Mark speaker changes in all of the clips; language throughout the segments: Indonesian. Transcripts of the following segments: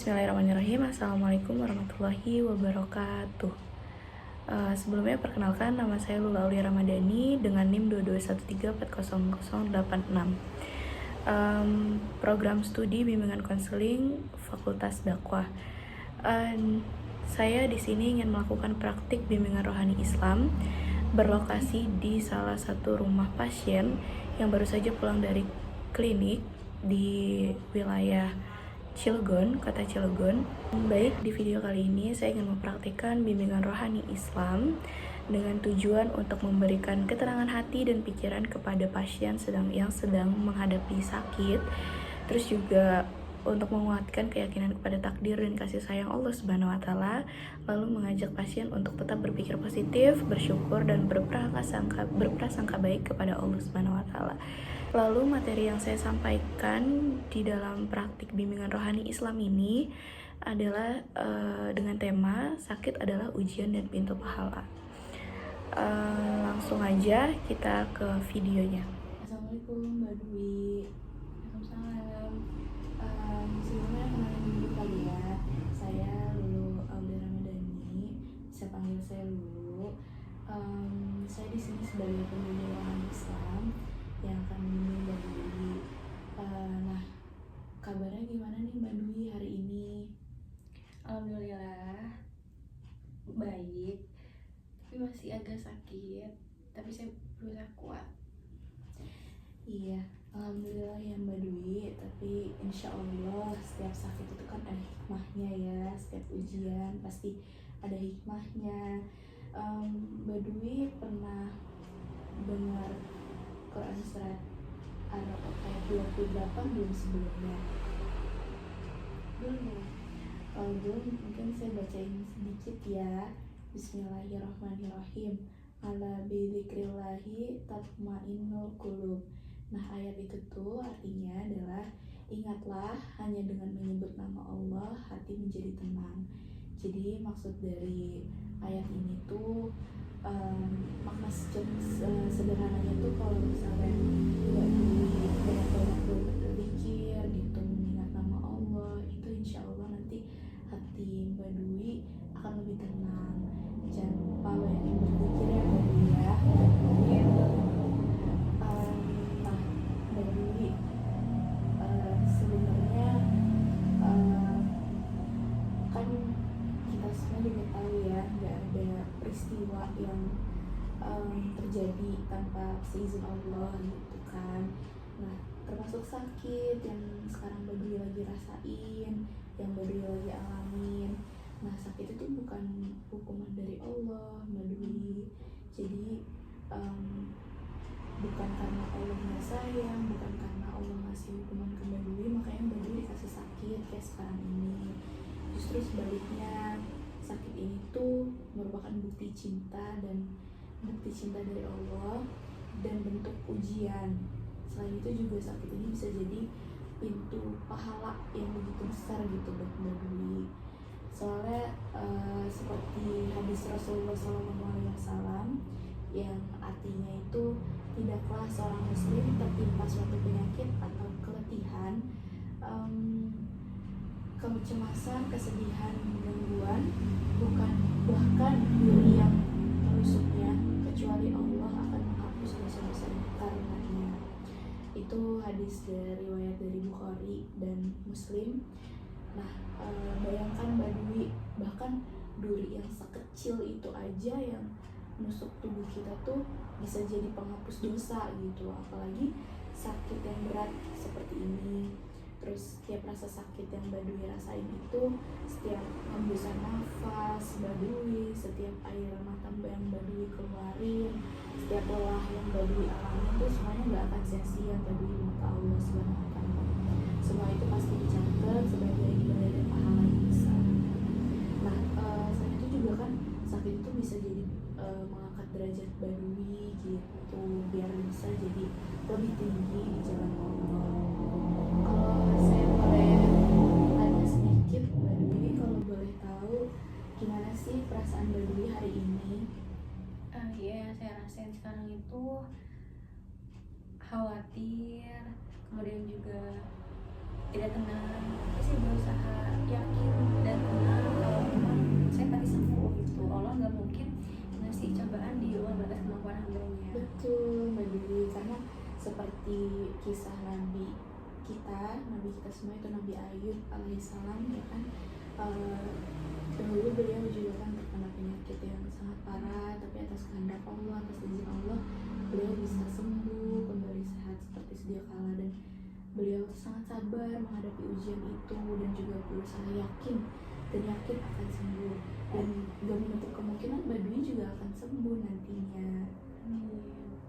Speaker 1: Bismillahirrahmanirrahim. Assalamualaikum warahmatullahi wabarakatuh. Sebelumnya perkenalkan, nama saya Lula Aulia Ramadhani dengan NIM 221340086. Program studi bimbingan konseling Fakultas Dakwah. Saya di sini ingin melakukan praktik bimbingan rohani Islam berlokasi di salah satu rumah pasien yang baru saja pulang dari klinik di wilayah Cilegon, kota Cilegon. Baik, di video kali ini saya ingin mempraktikkan bimbingan rohani Islam dengan tujuan untuk memberikan ketenangan hati dan pikiran kepada pasien yang sedang menghadapi sakit, terus juga untuk menguatkan keyakinan kepada takdir dan kasih sayang Allah Subhanahu wa taala, lalu mengajak pasien untuk tetap berpikir positif, bersyukur dan berprasangka baik kepada Allah Subhanahu wa taala. Lalu materi yang saya sampaikan di dalam praktik bimbingan rohani Islam ini adalah dengan tema sakit adalah ujian dan pintu pahala. Langsung aja kita ke videonya. Assalamualaikum Mbak Dwi. Waalaikumsalam. Sebelumnya kenalin dulu kali ya. Saya Lulu Aulia Ramadhani. Bisa panggil saya Lulu. Saya di sini sebagai pembimbing rohani Islam yang akan membimbing Mbak Dwi. Nah, kabarnya gimana nih Mbak Dwi hari ini?
Speaker 2: Alhamdulillah baik, tapi masih agak sakit, tapi saya berusaha kuat.
Speaker 1: Iya, alhamdulillah ya Mbak Dwi. Tapi insya Allah setiap sakit itu kan ada hikmahnya ya. Setiap ujian pasti ada hikmahnya. Mbak Dwi pernah dengar Quran surat Ar-Rahman ayat 28 belum sebelumnya?
Speaker 2: Belum.
Speaker 1: Kalau belum, mungkin saya bacain sedikit ya. Bismillahirrahmanirrahim. Ala bidzikrillahi tatmainnul qulub. Nah, ayat itu tuh artinya adalah ingatlah hanya dengan menyebut nama Allah hati menjadi tenang. Jadi maksud dari ayat ini tuh makna sederhananya tuh kalau misalnya Mbak Dwi banyak-banyak berzikir gitu, mengingat nama Allah, itu insya Allah nanti hati Mbak Dwi akan lebih tenang. Jangan lupa banyakin berzikir ya Mbak Dwi ya. Nah, Mbak Dwi sebenarnya kan kita semua juga tahu ya, nggak ada peristiwa yang terjadi tanpa seizin Allah gitu kan. Nah, termasuk sakit yang sekarang Mbak Dwi lagi rasain, yang Mbak Dwi lagi alamin. Nah, sakit itu bukan hukuman dari Allah Mbak Dwi. Jadi bukan karena Allah nggak sayang, bukan karena Allah ngasih hukuman ke Mbak Dwi makanya Mbak Dwi dikasih sakit kayak sekarang ini. Justru sebaliknya, sakit ini tuh merupakan bukti cinta dari Allah dan bentuk ujian. Selain itu juga sakit ini bisa jadi pintu pahala yang begitu besar gitu buat Mbak Dwi. Soalnya seperti hadis Rasulullah SAW yang artinya itu tidaklah seorang muslim tertimpa suatu penyakit atau keletihan, kecemasan, kesedihan, gangguan, bukan bahkan duri yang menusuknya, kecuali Allah akan menghapus dosa-dosa karenanya. Itu hadis riwayat dari Bukhari dan Muslim. Nah, bayangkan Mbak Dwi, bahkan duri yang sekecil itu aja yang menusuk tubuh kita tuh bisa jadi penghapus dosa gitu, apalagi sakit yang berat seperti ini. Terus setiap rasa sakit yang Mbak Dwi rasain itu, setiap hembusan nafas Mbak Dwi, setiap air mata yang Mbak Dwi keluarin, setiap lelah yang Mbak Dwi alami itu semuanya gak akan sia-sia Mbak Dwi di mata Allah Subhanahu wa taala. Semua itu pasti dicatat sebagai ibadah dan pahala yang besar. Nah, selain itu juga kan sakit itu bisa jadi mengangkat derajat Mbak Dwi gitu, biar bisa jadi lebih tinggi di jalan Allah. Kalau saya boleh tanya sedikit Mbak Dwi, kalau boleh tahu gimana sih perasaan Mbak Dwi hari ini?
Speaker 2: Iya, saya rasain sekarang itu khawatir, kemudian juga tidak tenang, tapi saya berusaha yakin dan tenang kalau memang saya pasti sembuh gitu. Allah nggak mungkin ngasih cobaan di luar batas kemampuan hambanya.
Speaker 1: Betul Mbak Dewi, karena seperti kisah Nabi kita semua itu Nabi Ayub alaihissalam ya kan, dahulu beliau juga kan terkena penyakit yang sangat parah, tapi atas kehendak Allah, atas izin Allah beliau bisa sembuh kembali sehat seperti sedia kala, dan beliau sangat sabar menghadapi ujian itu dan juga berusaha yakin akan sembuh, dan gak menutup kemungkinan Mbak Dwi juga akan sembuh nantinya.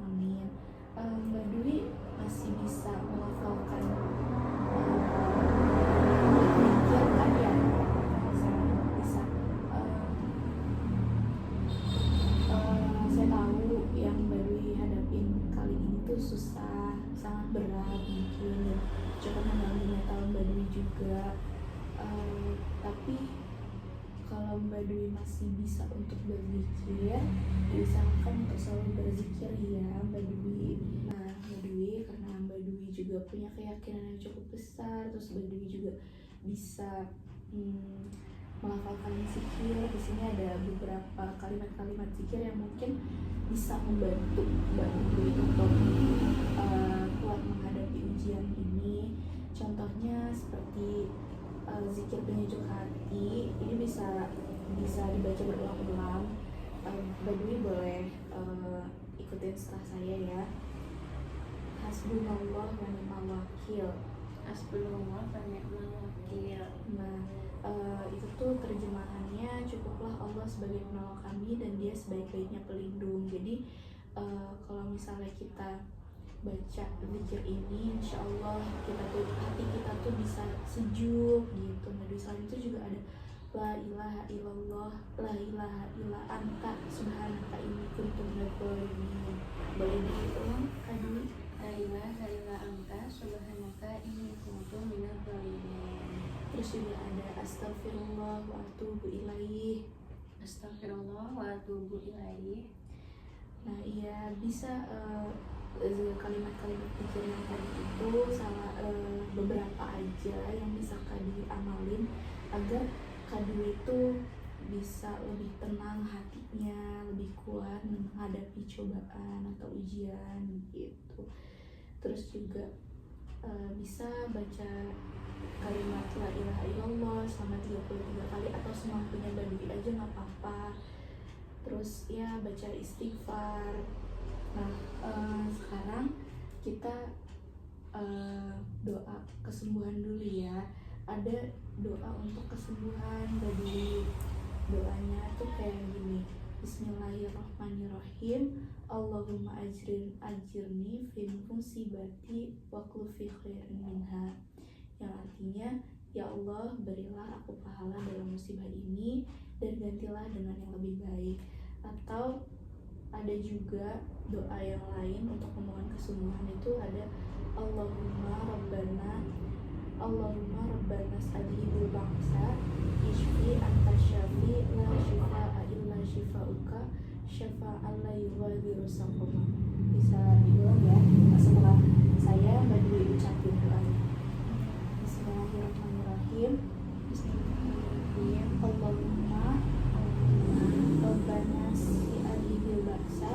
Speaker 1: Amin. Mbak Dwi masih bisa melafalkan zikir kan ya? Bisa. Saya tahu yang Mbak Dwi hadapin kali ini tuh susah, sangat berat mungkin, dan cukup mengganggu mental Mbak Dwi juga. Tapi kalau Mbak Dwi masih bisa untuk berzikir, diusahakan untuk selalu berzikir ya Mbak Dwi. Nah Mbak Dwi, karena Mbak Dwi juga punya keyakinan yang cukup besar, terus Mbak Dwi juga bisa melafalkan zikir. Di sini ada beberapa kalimat-kalimat zikir yang mungkin bisa membantu Mbak Dwi untuk kuat menghadapi ujian ini. Contohnya seperti zikir penyejuk hati, ini bisa dibaca berulang-ulang. Mbak Dwi boleh ikutin setelah saya ya. Hasbunallah wa ni'mal wakil.
Speaker 2: Hasbunallah wa ni'mal wakil.
Speaker 1: Nah, itu tuh terjemahannya, cukuplah Allah sebagai penolong kami dan Dia sebaik-baiknya pelindung. Jadi kalau misalnya kita baca zikir ini, insya Allah hati kita tuh bisa sejuk gitu. Nah di selain itu juga ada la ilaha illallah, la ilaha illa anta, subhanaka inni kuntu minadz dzalimin. Boleh diulang Kak Dwi?
Speaker 2: La ilaha illa anta, subhanaka inni kuntu minadz dzalimin.
Speaker 1: Terus juga ada astagfirullah wa atubu ilaih.
Speaker 2: Astagfirullah wa atubu ilaih.
Speaker 1: Nah iya, bisa kalimat-kalimat zikir yang tadi itu beberapa aja yang bisa Kak Dwi amalin agar Kak Dwi itu bisa lebih tenang hatinya, lebih kuat menghadapi cobaan atau ujian gitu. Terus juga bisa baca kalimat la ilaha illallah selama 33 kali atau semampunya Mbak Dwi aja nggak apa-apa. Terus ya baca istighfar. Nah sekarang kita doa kesembuhan dulu ya. Ada doa untuk kesembuhan dari doanya tuh kayak gini. Bismillahirrahmanirrahim. Allahumma ajirni fi musibati wa khlufi khairin minha. Yang artinya, ya Allah berilah aku pahala dalam musibah ini dan gantilah dengan yang lebih baik. Atau ada juga doa yang lain untuk memohon kesembuhan, itu ada Allahumma Rabbana adhibul bangsa ishfi anta syafi la shifa'a illa shifa'uka syafa'an la yughadiru saqama. Bisa diulang ya setelah saya Mbak Dwi ucapin doanya. Bismillahirrahmanirrahim. Allahumma Rabbana adhibul bangsa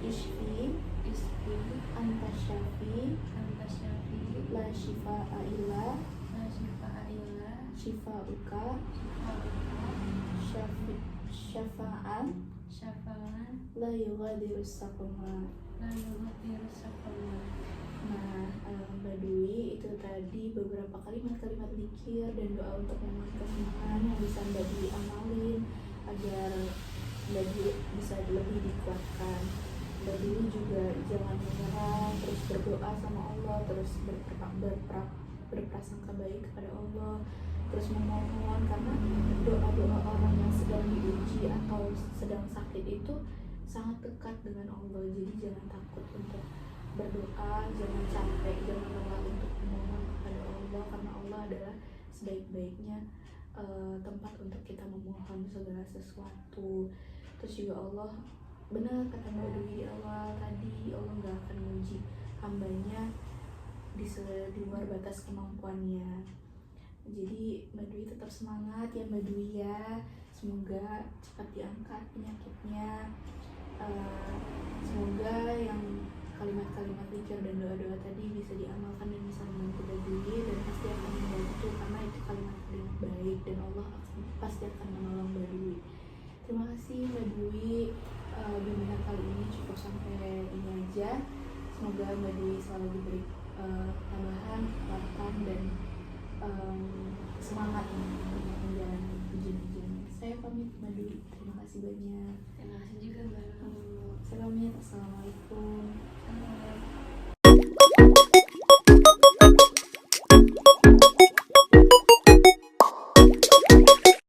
Speaker 1: ishfi anta syafi la shifa'a illa shifa'uka syafa'an la yughadiru saqama. Nah, Mbak Dwi, itu tadi beberapa kalimat-kalimat zikir dan doa untuk memohon kesembuhan yang bisa Mbak Dwi amalin agar Mbak Dwi bisa lebih dikuatkan. Mbak Dwi juga jangan menyerah, terus berdoa sama Allah, terus berprasangka baik kepada Allah, terus memohon, karena doa-doa orang yang sedang diuji atau sedang sakit itu sangat dekat dengan Allah. Jadi jangan takut untuk berdoa, jangan capek, jangan lelah untuk memohon kepada Allah, karena Allah adalah sebaik-baiknya tempat untuk kita memohon segala sesuatu. Terus juga Allah benar kata Mbak Dwi di awal tadi, Allah nggak akan menguji hambanya di luar batas kemampuannya. Jadi Mbak Dwi tetap semangat ya Mbak Dwi ya, semoga cepat diangkat penyakitnya. Semoga yang kalimat-kalimat zikir dan doa-doa tadi bisa diamalkan dan bisa membantu Mbak Dwi, dan pasti akan membantu karena itu kalimat-kalimat baik dan Allah pasti akan menolong Mbak Dwi. Terima kasih Mbak Dwi, bimbingan kali ini cukup sampai ini aja. Semoga Mbak Dwi selalu diberi tambahan, kekuatan dan semangat untuk menjalani ujian-ujian. Saya pamit Mbak Dwi, terima kasih banyak.
Speaker 2: Terima kasih juga Mbak.
Speaker 1: Saya pamit, assalamualaikum.
Speaker 2: Assalamualaikum.